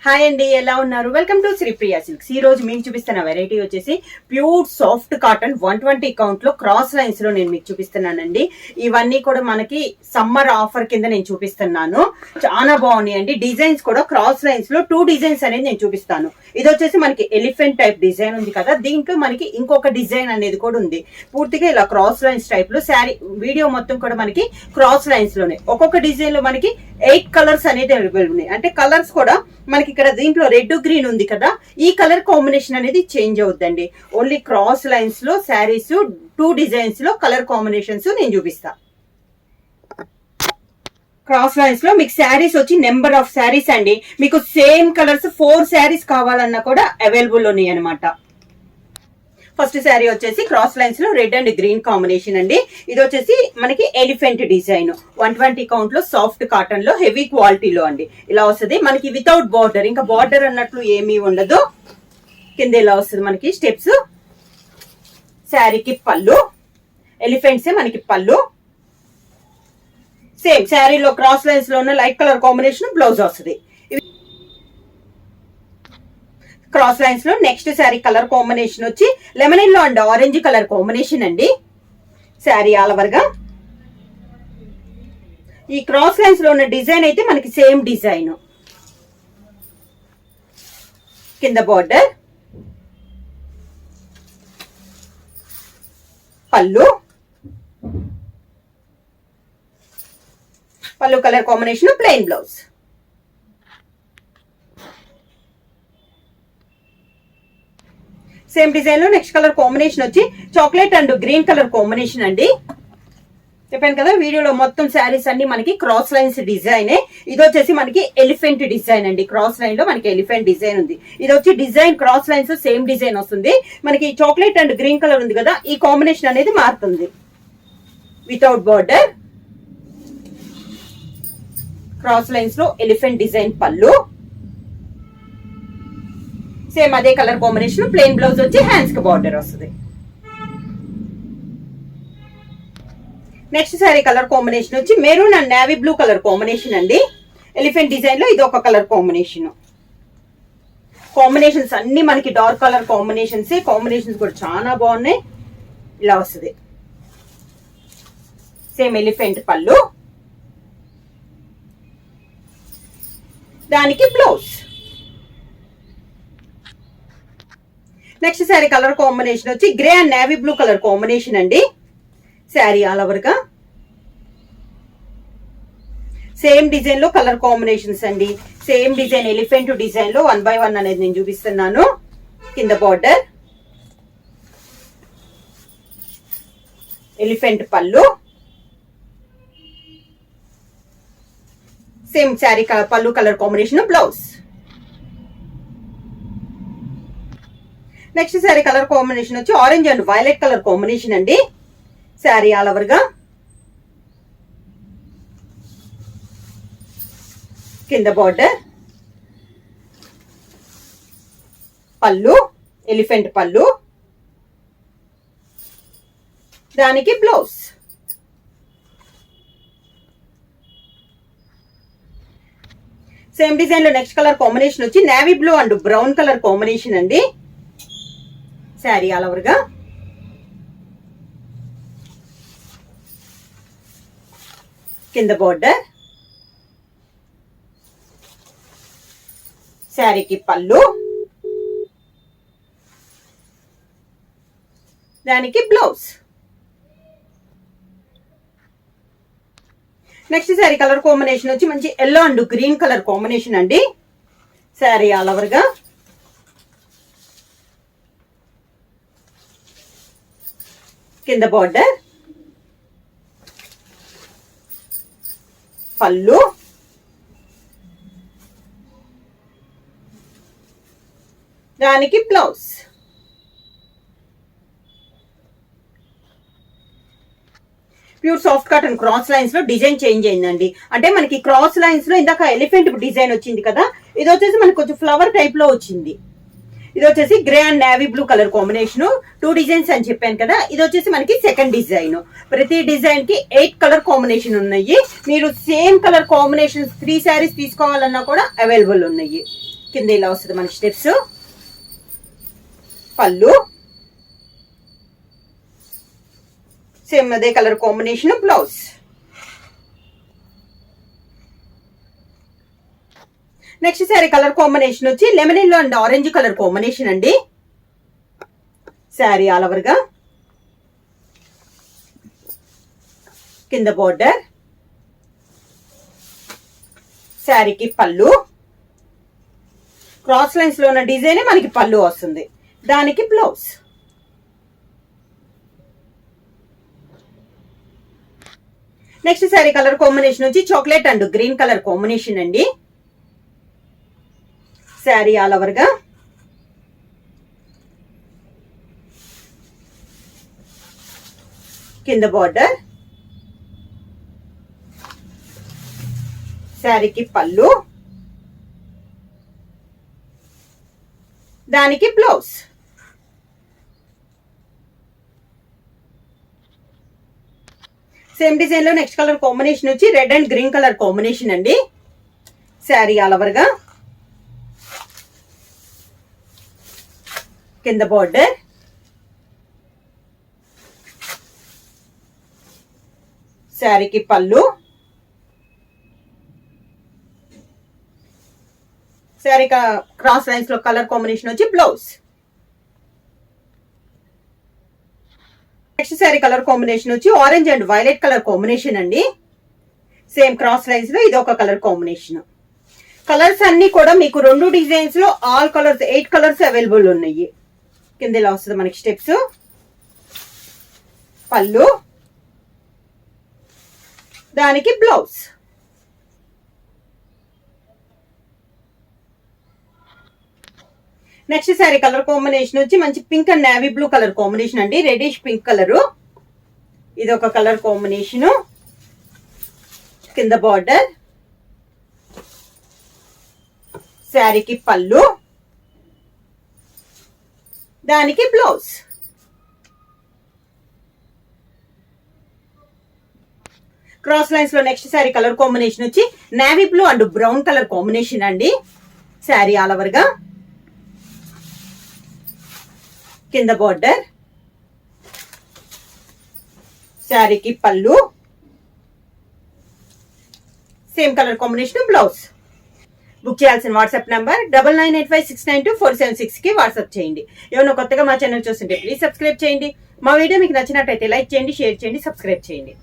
Hi అండి, ఎలా ఉన్నారు? Welcome to Sripriya silks. ఈ రోజు మీకు చూపిస్తున్న వెరైటీ వచ్చేసి ప్యూర్ సాఫ్ట్ కాటన్ 120 కౌంట్ లో క్రాస్ లైన్స్ లో నేను మీకు చూపిస్తున్నానండి. ఇవన్నీ కూడా మనకి సమ్మర్ ఆఫర్ కింద నేను చూపిస్తున్నాను. చాలా బాగున్నాయండి. డిజైన్స్ కూడా క్రాస్ లైన్స్ లో 2 డిజైన్స్ అనేది నేను చూపిస్తాను. ఇది వచ్చేసి మనకి ఎలిఫెంట్ టైప్ డిజైన్ ఉంది కదా, దీంట్లో మనకి ఇంకొక డిజైన్ అనేది కూడా ఉంది. పూర్తిగా ఇలా క్రాస్ లైన్స్ టైప్ లో శారీ వీడియో మొత్తం కూడా మనకి క్రాస్ లైన్స్ లోనే ఒక్కొక్క డిజైన్ లో మనకి 8 కలర్స్ అనేది అవైలబుల్ ఉన్నాయి. అంటే కలర్స్ కూడా మనకి ఇక్కడ దీంట్లో రెడ్ గ్రీన్ ఉంది కదా, ఈ కలర్ కాంబినేషన్ అనేది చేంజ్ అవుద్దండి. ఓన్లీ క్రాస్ లైన్స్ లో శారీస్ 2 డిజైన్స్ లో కలర్ కాంబినేషన్స్ నేను చూపిస్తా. క్రాస్ లైన్స్ లో మీకు శారీస్ వచ్చి నెంబర్ ఆఫ్ శారీస్ అండి. మీకు సేమ్ కలర్స్ 4 శారీస్ కావాలన్నా కూడా అవైలబుల్ ఉన్నాయి అనమాట. ఫస్ట్ శారీ వచ్చేసి క్రాస్ లైన్స్ లో రెడ్ అండ్ గ్రీన్ కాంబినేషన్ అండి. ఇది వచ్చేసి మనకి ఎలిఫెంట్ డిజైన్ 120 కౌంట్ లో సాఫ్ట్ కాటన్ లో హెవీ క్వాలిటీలో అండి. ఇలా వస్తుంది మనకి వితౌట్ బార్డర్, ఇంకా బార్డర్ అన్నట్లు ఏమీ ఉండదు. కింద ఇలా వస్తుంది మనకి స్టెప్స్. శారీకి పళ్ళు ఎలిఫెంట్సే మనకి పళ్ళు. సేమ్ శారీలో క్రాస్ లైన్స్ లో ఉన్న లైట్ కలర్ కాంబినేషన్ బ్లౌజ్ వస్తుంది. క్రాస్ లైన్స్ లో నెక్స్ట్ శారీ కలర్ కాంబినేషన్ వచ్చి lemon yellow and orange colour combination అండి. శారీ ఆల్ ఓవర్ గా ఈ క్రాస్ లైన్స్ లో ఉన్న డిజైన్ అయితే మనకి సేమ్ డిజైన్. కింద బార్డర్, పళ్ళు colour combination plain blouse. Same design లో నెక్స్ట్ కలర్ కాంబినేషన్ వచ్చి chocolate and green colour combination అండి. చెప్పాను కదా వీడియోలో మొత్తం శారీస్ అన్ని మనకి క్రాస్ లైన్స్ డిజైన్. ఇది వచ్చేసి మనకి ఎలిఫెంట్ డిజైన్ అండి. క్రాస్ లైన్ లో మనకి ఎలిఫెంట్ డిజైన్ ఉంది. ఇది వచ్చి design cross lines same design వస్తుంది. మనకి చాక్లెట్ అండ్ గ్రీన్ కలర్ ఉంది కదా, ఈ కాంబినేషన్ అనేది మారుతుంది. వితౌట్ బార్డర్, క్రాస్ లైన్స్ లో ఎలిఫెంట్ డిజైన్ పళ్ళు. సేమ్ అదే కలర్ కాంబినేషన్ ప్లెయిన్ బ్లౌజ్ వచ్చి హ్యాండ్స్ కి బార్డర్ వస్తుంది. నెక్స్ట్ సారీ కలర్ కాంబినేషన్ వచ్చి maroon and navy blue colour combination అండి. ఎలిఫెంట్ డిజైన్ లో ఇది ఒక కలర్ కాంబినేషన్. కాంబినేషన్స్ అన్ని మనకి డార్క్ కలర్ కాంబినేషన్స్. కాంబినేషన్స్ కూడా చాలా బాగున్నాయి. ఇలా వస్తుంది. సేమ్ ఎలిఫెంట్ పళ్ళు, దానికి blouse. Next sari colour combination వచ్చి grey and navy blue colour combination అండి. శారీ ఆల్ ఓవర్ గా సేమ్ డిజైన్ లో కలర్ కాంబినేషన్స్ అండి. సేమ్ డిజైన్ ఎలిఫెంట్ డిజైన్ లో 1 by 1 అనేది నేను చూపిస్తున్నాను. కింద బార్డర్, ఎలిఫెంట్ పళ్ళు, సేమ్ శారీ పళ్ళు colour combination blouse. Next sari colour combination వచ్చి orange and violet colour combination అండి. శారీ ఆల్ ఓవర్ గా కింద బార్డర్, పళ్ళు ఎలిఫెంట్ పళ్ళు, దానికి బ్లౌజ్. సేమ్ డిజైన్ లో నెక్స్ట్ కలర్ కాంబినేషన్ వచ్చి navy blue and brown colour combination అండి. శారీ ఆల్ ఓవర్ గా కింద బార్డర్, శారీకి పళ్ళు, దానికి blouse. Next sari colour combination వచ్చి మంచి yellow and green colour combination అండి. శారీ ఆల్ ఓవర్ గా కింద బార్డర్, పళ్ళు, దానికి blouse. Pure soft cotton cross lines లో డిజైన్ చేంజ్ అయిందండి. అంటే మనకి క్రాస్ లైన్స్ లో ఇందాక ఎలిఫెంట్ డిజైన్ వచ్చింది కదా, ఇది వచ్చేసి మనకి కొంచెం ఫ్లవర్ టైప్ లో వచ్చింది. ఇది వచ్చేసి grey and navy blue colour combination 2 designs అని చెప్పాను కదా. ఇది వచ్చేసి మనకి సెకండ్ డిజైన్. ప్రతి డిజైన్ కి 8 కలర్ కాంబినేషన్ ఉన్నాయి. మీరు సేమ్ కలర్ కాంబినేషన్ 3 శారీస్ తీసుకోవాలన్నా కూడా అవైలబుల్ ఉన్నాయి. కింద ఇలా వస్తుంది మనకి స్టెప్స్, పళ్ళు సేమ్ అదే colour combination, blouse. Next sari colour combination వచ్చి lemon yellow and orange colour combination అండి. శారీ ఆల్ ఓవర్ గా కింద బోర్డర్, శారీకి పళ్ళు, క్రాస్ లైన్స్ లో ఉన్న డిజైన్ మనకి పళ్ళు వస్తుంది, దానికి blouse. Next sari colour combination వచ్చి chocolate and green colour combination అండి. శారీ ఆల్ ఓవర్ గా కింద బార్డర్, శారీకి పళ్ళు, దానికి బ్లౌజ్. సేమ్ డిజైన్ లో నెక్స్ట్ కలర్ కాంబినేషన్ వచ్చి red and green colour combination అండి. శారీ ఆల్ ఓవర్ గా కింద బార్డర్, శారీకి పళ్ళు, శారీ క్రాస్ లైన్స్ లో కలర్ కాంబినేషన్ వచ్చి blouse. Next sari colour combination వచ్చి orange and violet colour combination అండి. సేమ్ క్రాస్ లైన్స్ లో ఇది ఒక కలర్ కాంబినేషన్. కలర్స్ అన్ని కూడా మీకు 2 డిజైన్స్ లో ఆల్ కలర్స్ 8 కలర్స్ అవైలబుల్ ఉన్నాయి. కింద ఇలా వస్తుంది మనకి స్టెప్స్, పళ్ళు, దానికి blouse. Next sari colour combination వచ్చి మంచి pink and navy blue colour combination అండి. రెడిష్ పింక్ కలర్, ఇది ఒక కలర్ కాంబినేషన్. కింద బార్డర్, శారీకి పళ్ళు, దానికి బ్లౌజ్. క్రాస్ లైన్స్ లో నెక్స్ట్ శారీ కలర్ కాంబినేషన్ వచ్చి navy blue and brown colour combination అండి. శారీ ఆల్ ఓవర్ గా కింద బార్డర్, శారీకి పళ్ళు, same colour combination, blouse. Book చేయాల్సిన వాట్సాప్ నంబర్ 9985692476 కి వాట్సాప్ చేయండి. ఏమైనా కొత్తగా మా ఛానల్ చూస్తుంటే ప్లీజ్ సబ్స్క్రైబ్ చేయండి. మా వీడియో మీకు నచ్చినట్టయితే లైక్ చేయండి, షేర్ చేయండి, సబ్స్క్రైబ్ చేయండి.